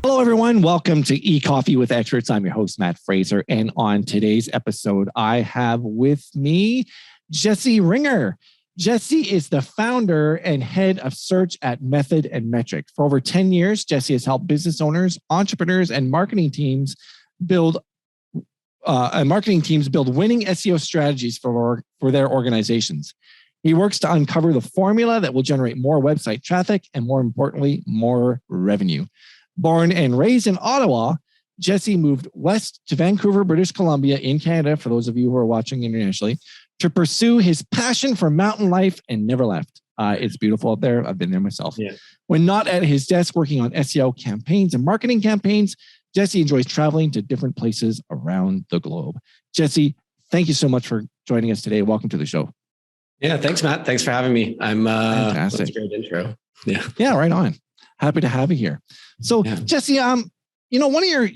Hello, everyone. Welcome to Ecoffee with Experts. I'm your host, Matt Fraser. And on today's episode, I have with me Jesse Ringer. Jesse is the founder and head of search at Method and Metric. For over 10 years, Jesse has helped business owners, entrepreneurs, and marketing teams build winning SEO strategies for their organizations. He works to uncover the formula that will generate more website traffic and, more importantly, more revenue. Born and raised in Ottawa, Jesse moved west to Vancouver, British Columbia in Canada, for those of you who are watching internationally, to pursue his passion for mountain life and never left. It's beautiful out there. I've been there myself. Yeah. When not at his desk working on SEO campaigns and marketing campaigns, Jesse enjoys traveling to different places around the globe. Jesse, thank you so much for joining us today. Welcome to the show. Yeah, thanks, Matt. Thanks for having me. Fantastic. That's a great intro. Yeah, right on. Happy to have you here. So, Jesse, one of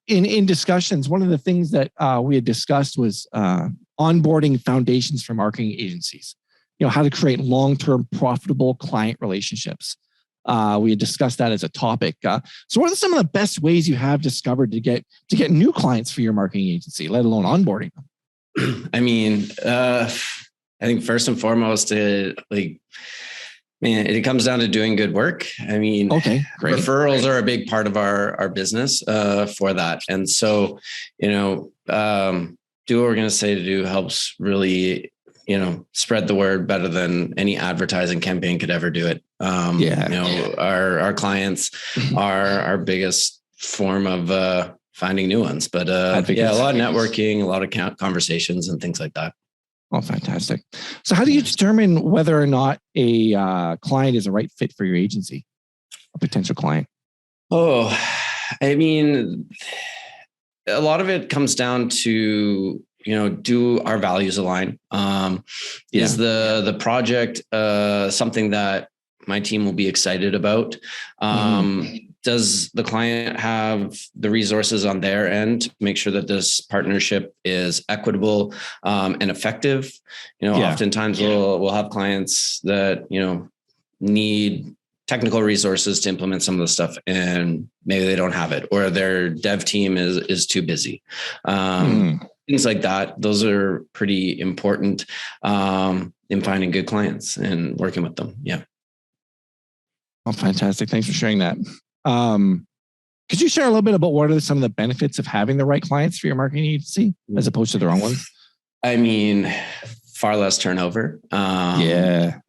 in discussions, one of the things that we had discussed was onboarding foundations for marketing agencies. How to create long-term profitable client relationships. We had discussed that as a topic. So, what are some of the best ways you have discovered to get new clients for your marketing agency, let alone onboarding them? I mean, I think first and foremost, it comes down to doing good work. I mean, okay, great. Referrals are a big part of our business for that. And so, do what we're going to say to do helps really, spread the word better than any advertising campaign could ever do it. Our clients are our biggest form of finding new ones, but a lot of networking, a lot of conversations and things like that. Oh, fantastic. So how do you determine whether or not a client is a right fit for your agency, a potential client? Oh, I mean, a lot of it comes down to, do our values align? Is the project something that my team will be excited about? Does the client have the resources on their end to make sure that this partnership is equitable and effective? Oftentimes we'll have clients that, need technical resources to implement some of the stuff and maybe they don't have it, or their dev team is too busy. Things like that. Those are pretty important in finding good clients and working with them. Yeah. Oh, fantastic. Thanks for sharing that. Could you share a little bit about what are some of the benefits of having the right clients for your marketing agency as opposed to the wrong ones? I mean, far less turnover. That's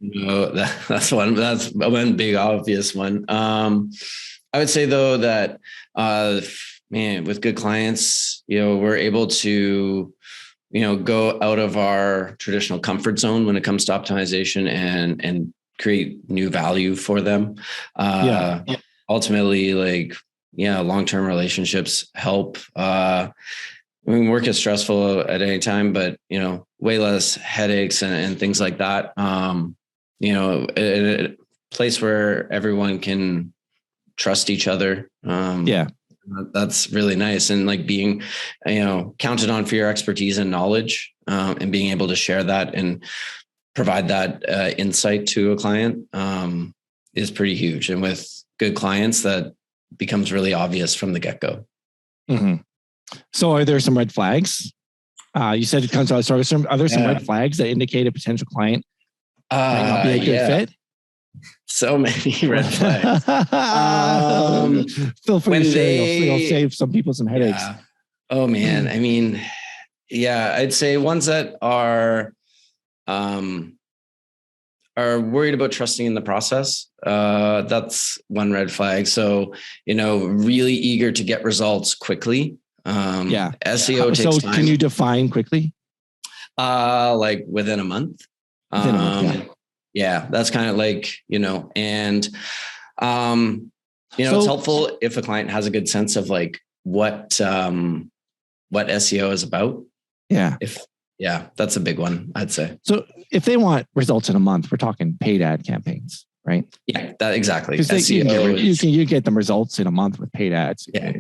one big obvious one. I would say though that, with good clients, we're able to, go out of our traditional comfort zone when it comes to optimization and create new value for them. Ultimately, long-term relationships help. Work is stressful at any time, but, way less headaches and things like that. A place where everyone can trust each other. That's really nice. And being, counted on for your expertise and knowledge, and being able to share that and provide that insight to a client is pretty huge. And with good clients, that becomes really obvious from the get-go. Mm-hmm. So are there some red flags? You said it comes out. Are there some red flags that indicate a potential client might not be a good fit? So many red flags. Feel free to share. It'll save some people some headaches. Yeah. Oh man. I mean, I'd say ones that are worried about trusting in the process. That's one red flag. So, really eager to get results quickly. SEO takes time. So can you define quickly? Within a month. That's kind of and it's helpful if a client has a good sense of what SEO is about. That's a big one, I'd say. So if they want results in a month, we're talking paid ad campaigns, right? Yeah, that exactly. You get them results in a month with paid ads. Yeah.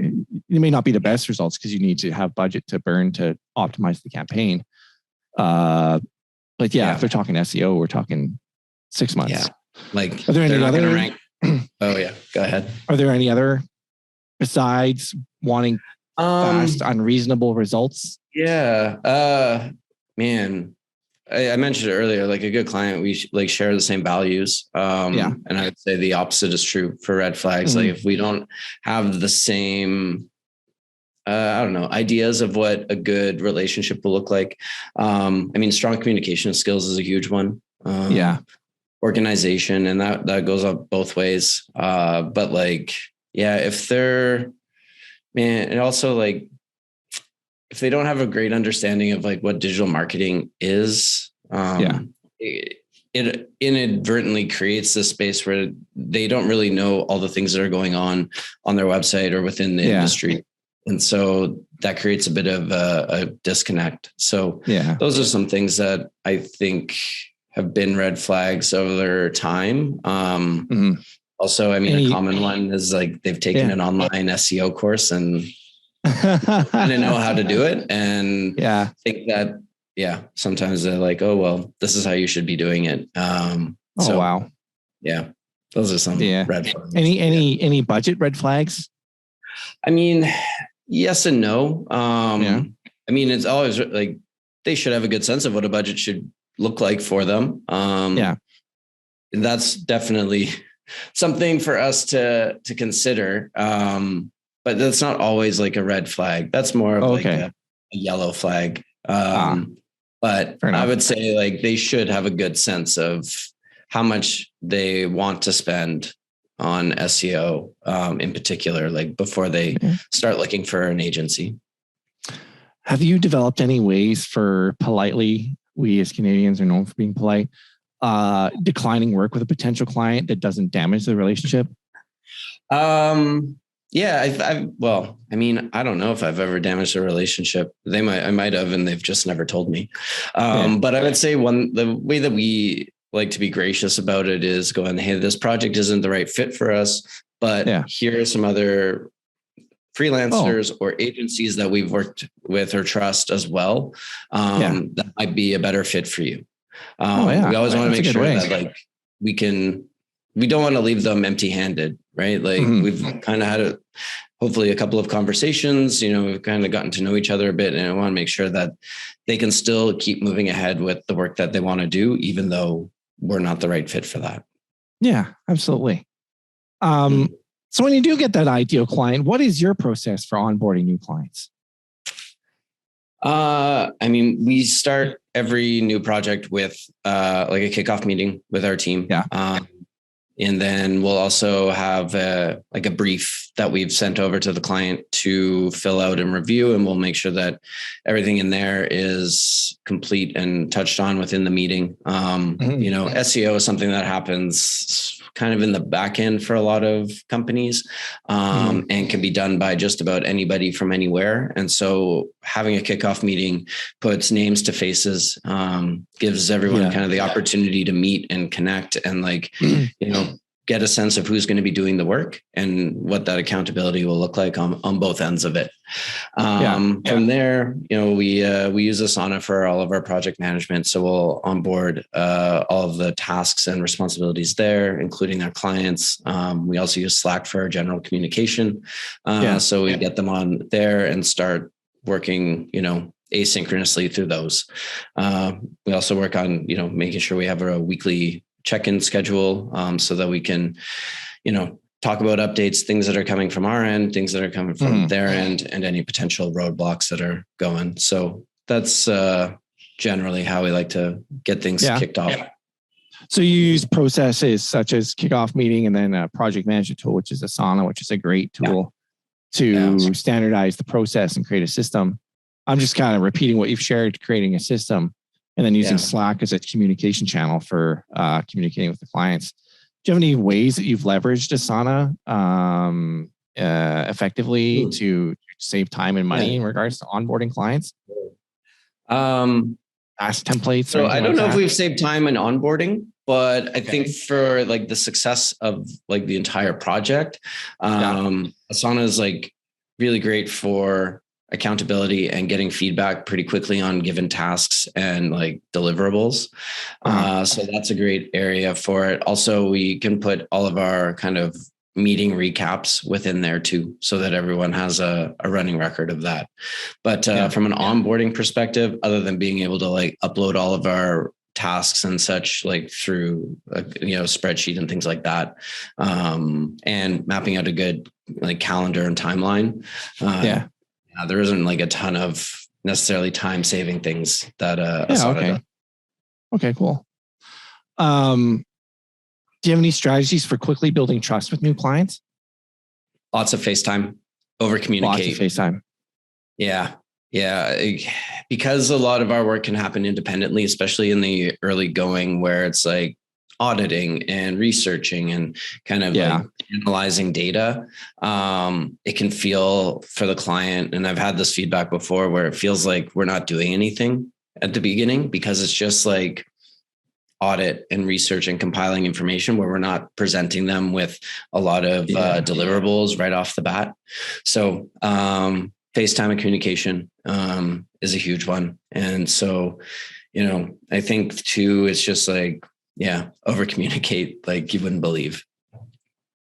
It may not be the best results because you need to have budget to burn to optimize the campaign. But if they're talking SEO, we're talking 6 months. Yeah. Are there any other? Oh yeah, go ahead. Are there any other besides wanting fast, unreasonable results? Yeah. Man, I mentioned it earlier, like a good client, we like share the same values. And I would say the opposite is true for red flags. Like if we don't have the same, I don't know, ideas of what a good relationship will look like. I mean, strong communication skills is a huge one. Organization, and that goes up both ways. But like, yeah, if they're, man, and also like, if they don't have a great understanding of like what digital marketing is, it inadvertently creates this space where they don't really know all the things that are going on their website or within the industry. And so that creates a bit of a disconnect. So those are some things that I think have been red flags over time. Also, I mean, a common one is like they've taken an online SEO course and I didn't know how to do it. And think that, sometimes they're like, oh, well, this is how you should be doing it. Wow. Yeah. Those are some red flags. Any budget red flags? I mean, yes and no. I mean, it's always like, they should have a good sense of what a budget should look like for them. And that's definitely something for us to consider. But that's not always like a red flag. That's more of like a yellow flag. But I would say like they should have a good sense of how much they want to spend on SEO in particular, like before they start looking for an agency. Have you developed any ways for politely, we as Canadians are known for being polite, declining work with a potential client that doesn't damage the relationship? Well, I mean, I don't know if I've ever damaged a relationship. I might have, and they've just never told me. But I would say the way that we like to be gracious about it is going, hey, this project isn't the right fit for us, but here are some other freelancers or agencies that we've worked with or trust as well. That might be a better fit for you. We always want to make sure that like we don't want to leave them empty handed, right? Like we've kind of had hopefully a couple of conversations, we've kind of gotten to know each other a bit, and I want to make sure that they can still keep moving ahead with the work that they want to do, even though we're not the right fit for that. Yeah, absolutely. So when you do get that ideal client, what is your process for onboarding new clients? I mean, we start every new project with like a kickoff meeting with our team. And then we'll also have a brief that we've sent over to the client to fill out and review. And we'll make sure that everything in there is complete and touched on within the meeting. SEO is something that happens kind of in the back end for a lot of companies and can be done by just about anybody from anywhere. And so having a kickoff meeting puts names to faces, gives everyone kind of the opportunity to meet and connect and get a sense of who's going to be doing the work and what that accountability will look like on both ends of it. From there, we use Asana for all of our project management. So we'll onboard all of the tasks and responsibilities there, including our clients. We also use Slack for our general communication. So we get them on there and start working, asynchronously through those. We also work on, making sure we have a weekly check-in schedule so that we can, talk about updates, things that are coming from our end, things that are coming from their end, and any potential roadblocks that are going. So that's generally how we like to get things kicked off. So you use processes such as kickoff meeting and then a project management tool, which is Asana, which is a great tool to standardize the process and create a system. I'm just kind of repeating what you've shared, creating a system. And then using Slack as a communication channel for communicating with the clients. Do you have any ways that you've leveraged Asana effectively to save time and money in regards to onboarding clients? Ask templates. So I don't know if we've saved time in onboarding, but I think for like the success of like the entire project, Asana is like really great for accountability and getting feedback pretty quickly on given tasks and like deliverables. So that's a great area for it. Also, we can put all of our kind of meeting recaps within there too, so that everyone has a running record of that. But from an onboarding perspective, other than being able to like upload all of our tasks and such, like through a spreadsheet and things like that, and mapping out a good like calendar and timeline, there isn't like a ton of necessarily time saving things that okay, cool. Do you have any strategies for quickly building trust with new clients? Lots of FaceTime, over communicate. Lots of FaceTime. Yeah. Because a lot of our work can happen independently, especially in the early going where it's like auditing and researching and kind of like analyzing data. It can feel for the client, and I've had this feedback before, where it feels like we're not doing anything at the beginning because it's just like audit and research and compiling information, where we're not presenting them with a lot of deliverables right off the bat. So FaceTime and communication is a huge one. And so, I think too, it's just like, over communicate like you wouldn't believe.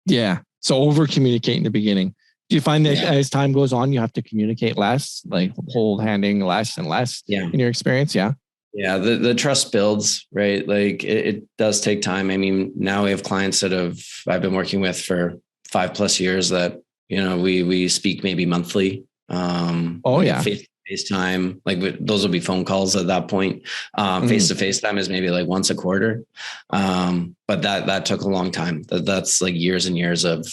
Yeah. So over communicate in the beginning. Do you find that as time goes on, you have to communicate less, like hold handing less and less in your experience? Yeah. Yeah. The trust builds, right? Like it does take time. I mean, now we have clients that I've been working with for 5+ years that, we speak maybe monthly. FaceTime, like those will be phone calls at that point. Face-to-face time is maybe like once a quarter. But that took a long time. That's like years and years of,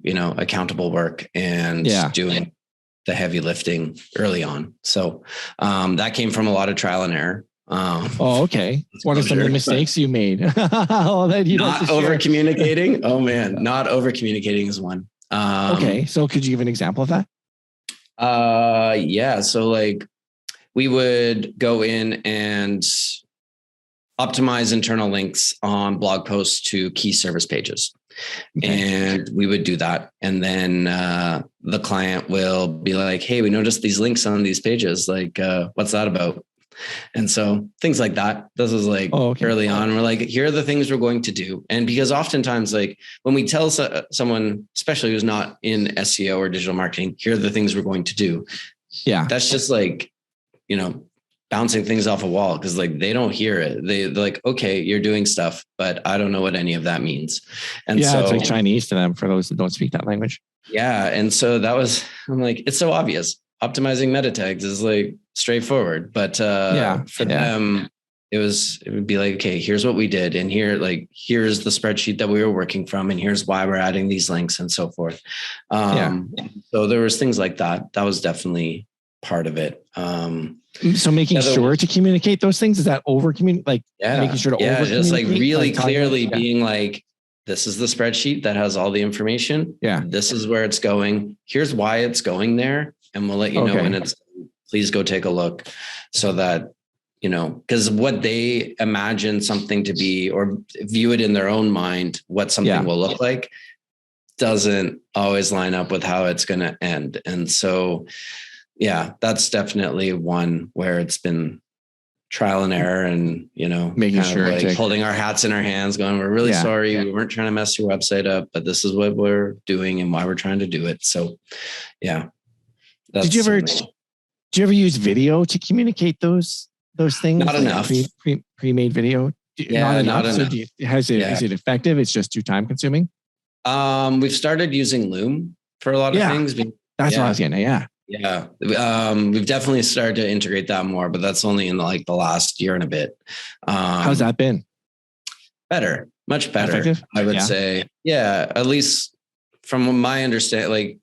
accountable work and doing the heavy lifting early on. So that came from a lot of trial and error. Okay. What are some of the mistakes you made? Not over communicating. Oh man, not over communicating is one. Okay. So could you give an example of that? So like we would go in and optimize internal links on blog posts to key service pages. Okay. And we would do that. And then the client will be like, hey, we noticed these links on these pages. Like, what's that about? And so things like that. This is like early on. We're like, here are the things we're going to do. And because oftentimes, like when we tell someone, especially who's not in SEO or digital marketing, here are the things we're going to do. Yeah. That's just like, bouncing things off a wall, because like they don't hear it. They're like, okay, you're doing stuff, but I don't know what any of that means. And so it's like Chinese to them for those that don't speak that language. Yeah. And so I'm like, it's so obvious. Optimizing meta tags is like straightforward, but for them, it would be like, okay, here's what we did. And here's the spreadsheet that we were working from. And here's why we're adding these links and so forth. So there was things like that. That was definitely part of it. So making sure to communicate those things, is that over communicate? Like making sure to over communicate? Just like really clearly being like, this is the spreadsheet that has all the information. Yeah. This is where it's going. Here's why it's going there. And we'll let you know when it's, please go take a look, so that, because what they imagine something to be or view it in their own mind, what something will look like doesn't always line up with how it's going to end. And so, that's definitely one where it's been trial and error and, making sure like holding our hats in our hands going, we're really sorry. We weren't trying to mess your website up, but this is what we're doing and why we're trying to do it. So, Did you ever use video to communicate those things? Not enough. Pre-made video? Not enough. So is it effective? It's just too time consuming? We've started using Loom for a lot of things. That's what I was getting at. Yeah. We've definitely started to integrate that more, but that's only in like the last year and a bit. How's that been? Better, much better. Effective? I would say. Yeah. At least from my understanding,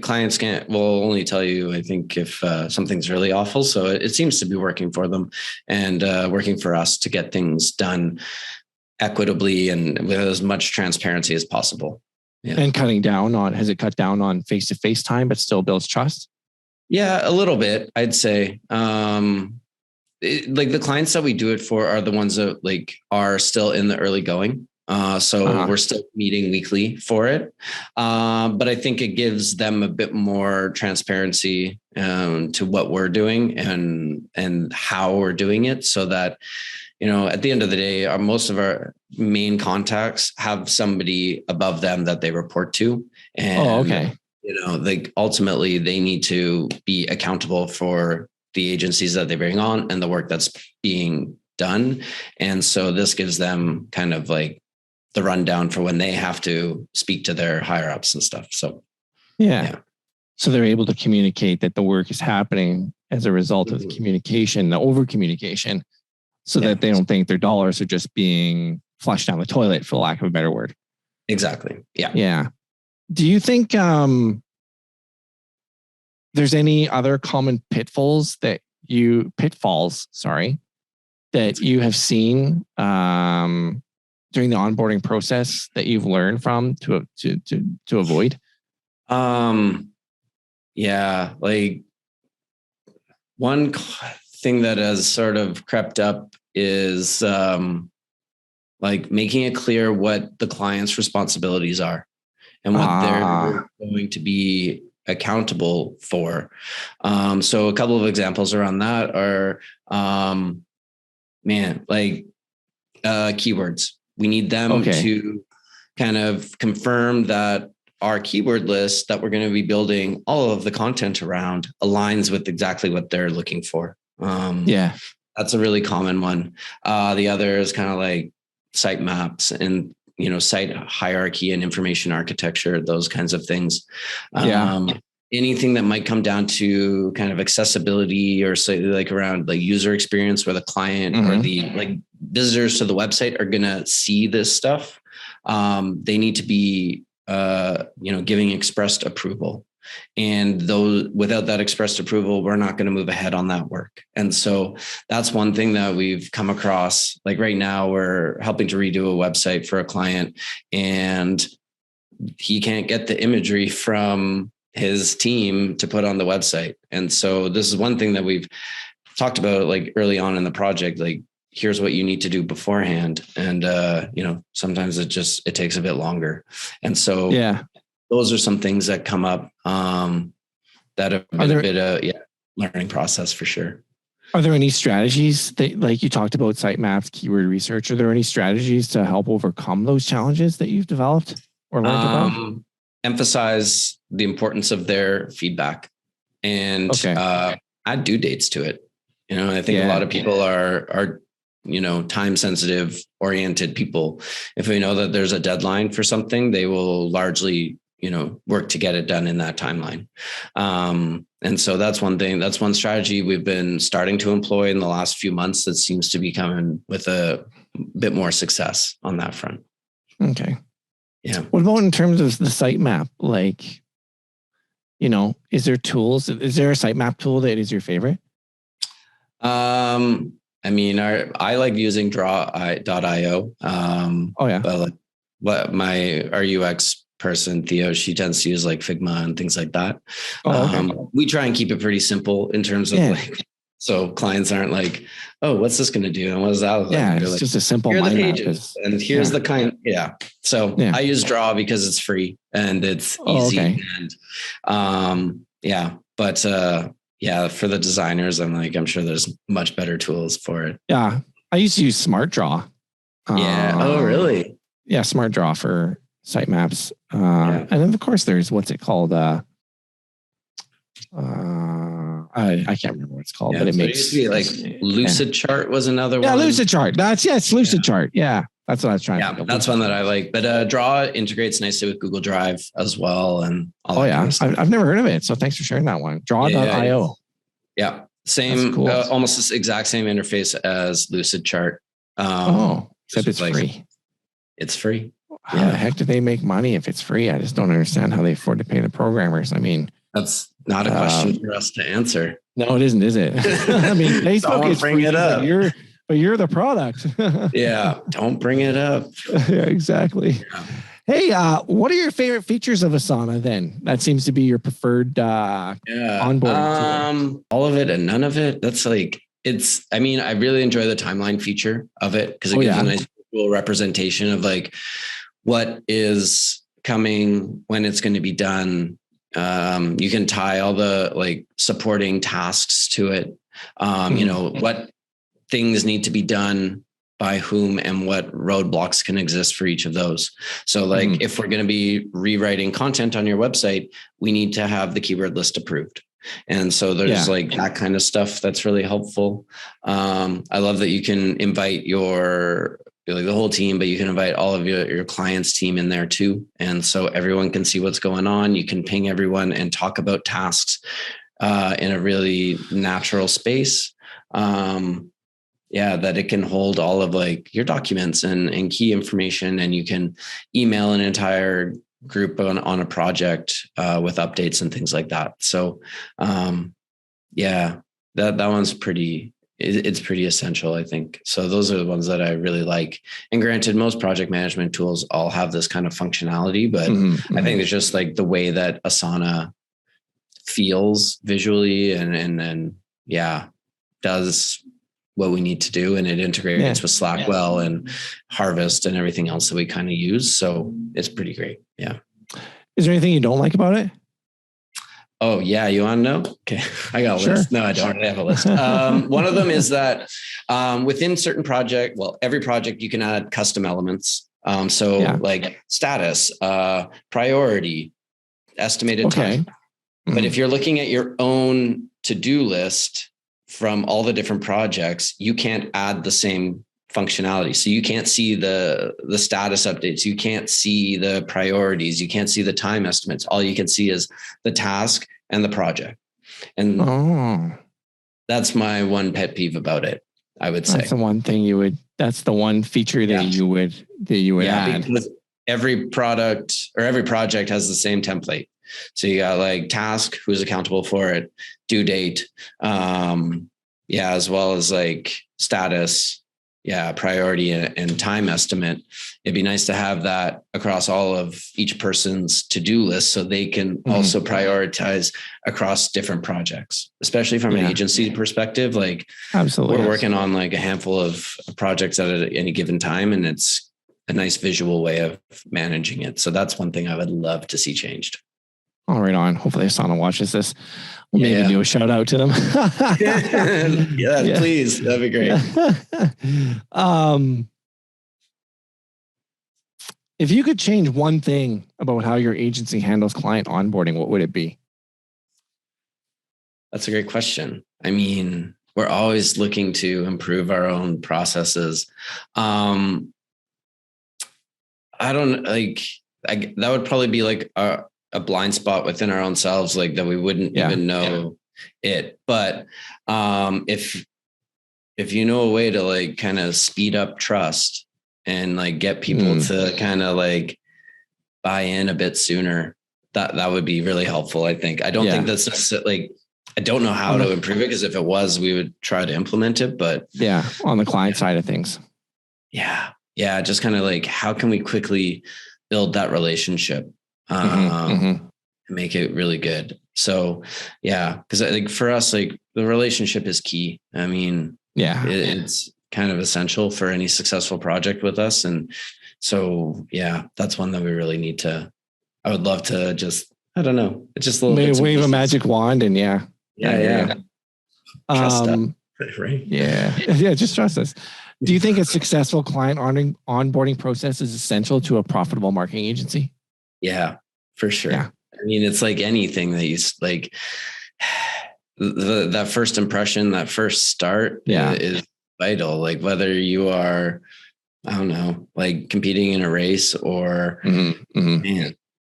clients will only tell you, I think, if something's really awful. So it seems to be working for them and working for us to get things done equitably and with as much transparency as possible. Yeah. And has it cut down on face-to-face time, but still builds trust? Yeah, a little bit, I'd say. The clients that we do it for are the ones that are still in the early going. We're still meeting weekly for it. But I think it gives them a bit more transparency to what we're doing and how we're doing it, so that, at the end of the day, most of our main contacts have somebody above them that they report to. And, okay. Ultimately they need to be accountable for the agencies that they bring on and the work that's being done. And so this gives them kind of like the rundown for when they have to speak to their higher ups and stuff. So, yeah. So they're able to communicate that the work is happening as a result of the communication, the over communication, so that they don't think their dollars are just being flushed down the toilet, for lack of a better word. Exactly. Yeah. Yeah. Do you think there's any other common pitfalls that you have seen during the onboarding process that you've learned from to avoid? Yeah, like one thing that has sort of crept up is like making it clear what the client's responsibilities are and what they're going to be accountable for. So a couple of examples around that are, keywords. We need them to kind of confirm that our keyword list that we're going to be building all of the content around aligns with exactly what they're looking for. That's a really common one. The other is kind of like site maps and, site hierarchy and information architecture, those kinds of things. Anything that might come down to kind of accessibility or slightly like around like user experience where the client or the like visitors to the website are going to see this stuff. They need to be giving expressed approval, and those without that expressed approval, we're not going to move ahead on that work. And so that's one thing that we've come across. Like right now we're helping to redo a website for a client and he can't get the imagery from his team to put on the website. And so this is one thing that we've talked about like early on in the project, like, here's what you need to do beforehand. And, sometimes it takes a bit longer. And so those are some things that come up that have been a bit of learning process for sure. Are there any strategies that, like you talked about site maps, keyword research, are there any strategies to help overcome those challenges that you've developed or learned about? Emphasize the importance of their feedback and add due dates to it. I think a lot of people are time sensitive oriented people. If we know that there's a deadline for something, they will largely, work to get it done in that timeline. And so that's one thing, that's one strategy we've been starting to employ in the last few months that seems to be coming with a bit more success on that front. Okay. Yeah. What about in terms of the sitemap? Like, is there tools? Is there a sitemap tool that is your favorite? I like using draw.io. But our UX person, Theo, she tends to use like Figma and things like that. We try and keep it pretty simple in terms of so clients aren't like, oh, what's this going to do? And what does that look like? Yeah, it's just a simple mind map. And here's the kind. Yeah. So I use Draw because it's free and it's easy. And but for the designers, I'm sure there's much better tools for it. Yeah. I used to use Smart Draw. Oh, really? Yeah. Smart Draw for sitemaps. And then of course there's, what's it called? I can't remember what it's called, but it makes it like Lucid Chart was another one. Yeah, Lucid Chart. It's Lucid Chart. Yeah, that's what I was trying to think of. That's one that I like. But Draw integrates nicely with Google Drive as well. And all I've never heard of it. So thanks for sharing that one. Draw.io. Yeah. Same, cool. Almost the exact same interface as Lucid Chart. Except it's free. It's free. How the heck do they make money if it's free? I just don't understand how they afford to pay the programmers. I mean, that's not a question for us to answer. No, it isn't, is it? I mean, Facebook is bring it up. But you're the product. Yeah, don't bring it up. Yeah, exactly. Yeah. Hey, what are your favorite features of Asana then? That seems to be your preferred onboarding tool. All of it and none of it. That's like, I really enjoy the timeline feature of it because it gives a nice visual representation of like what is coming, when it's going to be done. You can tie all the like supporting tasks to it. What things need to be done by whom and what roadblocks can exist for each of those. So like if we're going to be rewriting content on your website, we need to have the keyword list approved. And so there's like that kind of stuff that's really helpful. I love that you can invite the whole team, but you can invite all of your clients' team in there too. And so everyone can see what's going on. You can ping everyone and talk about tasks in a really natural space. That it can hold all of like your documents and key information, and you can email an entire group on a project with updates and things like that. So that one's it's pretty essential, I think. So those are the ones that I really like. And granted, most project management tools all have this kind of functionality, but I think it's just like the way that Asana feels visually and does what we need to do, and it integrates with Slack well, and Harvest and everything else that we kind of use. So it's pretty great. Yeah. Is there anything you don't like about it? Oh yeah. You want to know? Okay. I got a list. No, I don't have a list. One of them is that within certain every project you can add custom elements. Like status, priority, estimated time. But if you're looking at your own to-do list from all the different projects, you can't add the same functionality. So you can't see the status updates. You can't see the priorities. You can't see the time estimates. All you can see is the task and the project. And that's my one pet peeve about it, I would say. That's the one thing that's the one feature that you would add. Because every product or every project has the same template. So you got like task, who's accountable for it, due date, as well as like status, priority and time estimate. It'd be nice to have that across all of each person's to-do list, so they can also prioritize across different projects, especially from an agency perspective. Like, absolutely, we're working on like a handful of projects at any given time, and it's a nice visual way of managing it. So that's one thing I would love to see changed. All right, on. Hopefully Asana watches this. We'll maybe do a shout out to them. Please. That'd be great. If you could change one thing about how your agency handles client onboarding, what would it be? That's a great question. I mean, we're always looking to improve our own processes. I don't like, that would probably be like a blind spot within our own selves, like that we wouldn't even know it. But if you know a way to like kind of speed up trust and like get people to kind of like buy in a bit sooner, that would be really helpful, I think. I don't think that's necessarily, like, I don't know how to improve it, because if it was, we would try to implement it. But on the client side of things. Just kind of like, how can we quickly build that relationship? Make it really good. So because I think for us, like, the relationship is key. I mean, it's kind of essential for any successful project with us. And so, that's one that we really need to, I would love to just, I don't know, it's just a little wave a magic wand and trust us, right? Just trust us. Do you think a successful client onboarding process is essential to a profitable marketing agency? Yeah, for sure. I mean, it's like anything that you like, that first impression, that first start is vital. Like, whether you are, I don't know, like competing in a race or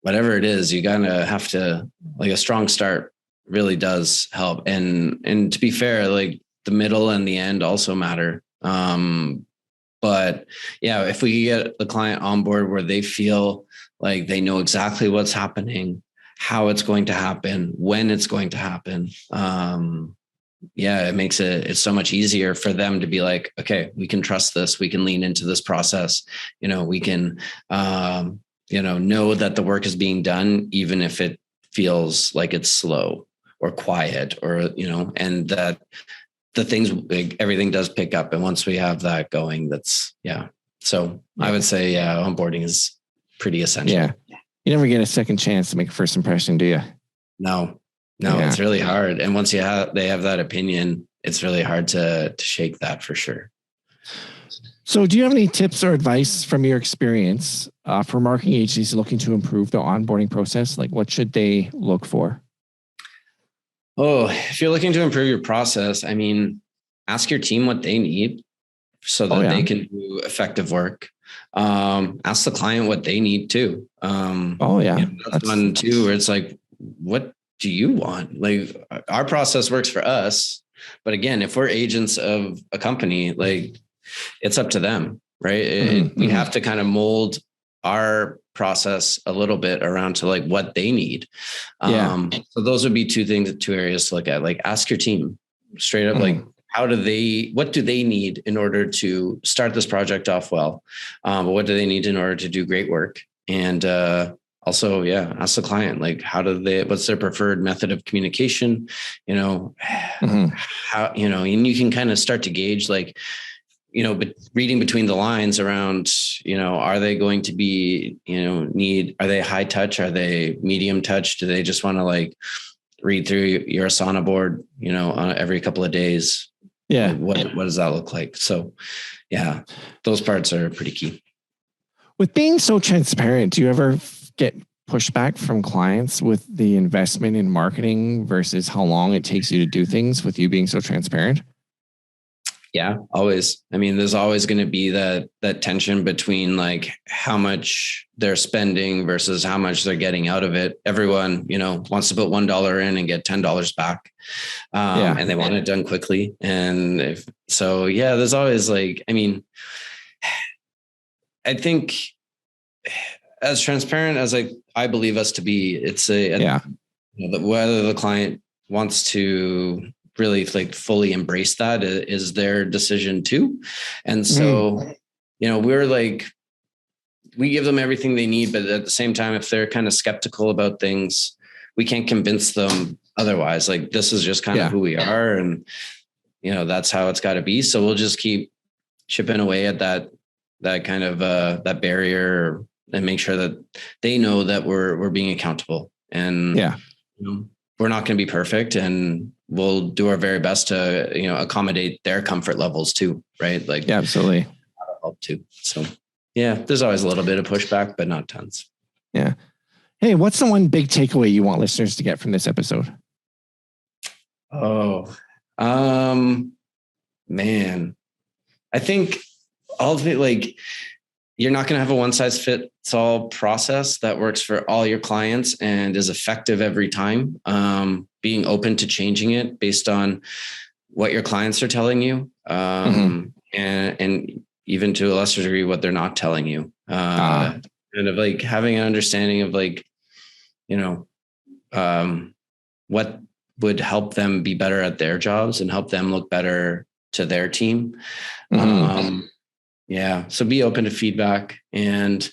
whatever it is, you gotta have to, like, a strong start really does help. And to be fair, like, the middle and the end also matter. But if we get the client on board where they feel like they know exactly what's happening, how it's going to happen, when it's going to happen, it makes it's so much easier for them to be like, okay, we can trust this. We can lean into this process. We can, know that the work is being done, even if it feels like it's slow or quiet, or, and that the things, like, everything does pick up. And once we have that going, so I would say, onboarding is pretty essential. You never get a second chance to make a first impression, do you? No, it's really hard. And once they have that opinion, it's really hard to shake that, for sure. So do you have any tips or advice from your experience for marketing agencies looking to improve their onboarding process? Like what should they look for? Oh, if you're looking to improve your process, I mean, ask your team what they need so that they can do effective work. Ask the client what they need too. That's one too, where it's like, what do you want? Like our process works for us. But again, if we're agents of a company, like it's up to them, right? We have to kind of mold our process a little bit around to like what they need. So those would be two areas to look at. Like ask your team straight up, like what do they need in order to start this project off well? What do they need in order to do great work? And also, ask the client, like, what's their preferred method of communication? How, and you can kind of start to gauge like, but reading between the lines around, are they going to be, are they high touch? Are they medium touch? Do they just want to like read through your Asana board, every couple of days? Yeah. Like, what does that look like? So those parts are pretty key. With being so transparent, do you ever get pushback from clients with the investment in marketing versus how long it takes you to do things with you being so transparent? Yeah, always. I mean, there's always going to be that tension between like how much they're spending versus how much they're getting out of it. Everyone, wants to put $1 in and get $10 back. And they want it done quickly. And there's always like, I mean, I think as transparent as I believe us to be, it's whether the client wants to really like fully embrace that is their decision too. And so, we're like, we give them everything they need, but at the same time, if they're kind of skeptical about things, we can't convince them otherwise. Like this is just kind of who we are. And, that's how it's got to be. So we'll just keep chipping away at that kind of that barrier and make sure that they know that we're being accountable and we're not going to be perfect and we'll do our very best to, accommodate their comfort levels too. Right. Like, absolutely. Help too. So there's always a little bit of pushback, but not tons. Yeah. Hey, what's the one big takeaway you want listeners to get from this episode? Oh, man, I think ultimately, like, you're not going to have a one size fits all process that works for all your clients and is effective every time. Being open to changing it based on what your clients are telling you, and even to a lesser degree, what they're not telling you. And of like having an understanding of like, what would help them be better at their jobs and help them look better to their team. So be open to feedback and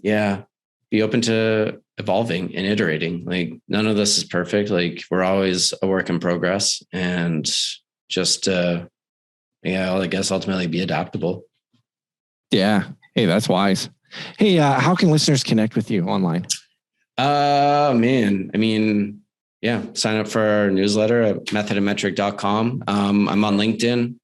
be open to evolving and iterating. Like none of this is perfect. Like we're always a work in progress and just, I guess ultimately be adaptable. Yeah. Hey, that's wise. Hey, how can listeners connect with you online? Man, I mean, sign up for our newsletter at methodandmetric.com. I'm on LinkedIn.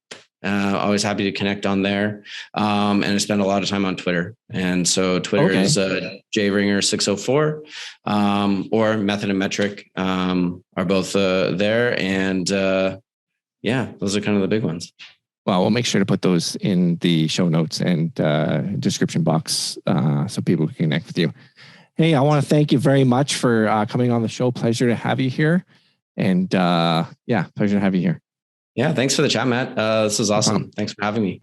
Always happy to connect on there. And I spend a lot of time on Twitter. And so Twitter is JRinger604 or Method and Metric are both there. And those are kind of the big ones. Well, we'll make sure to put those in the show notes and description box so people can connect with you. Hey, I want to thank you very much for coming on the show. Pleasure to have you here. And pleasure to have you here. Yeah, thanks for the chat, Matt. This was awesome. Thanks for having me.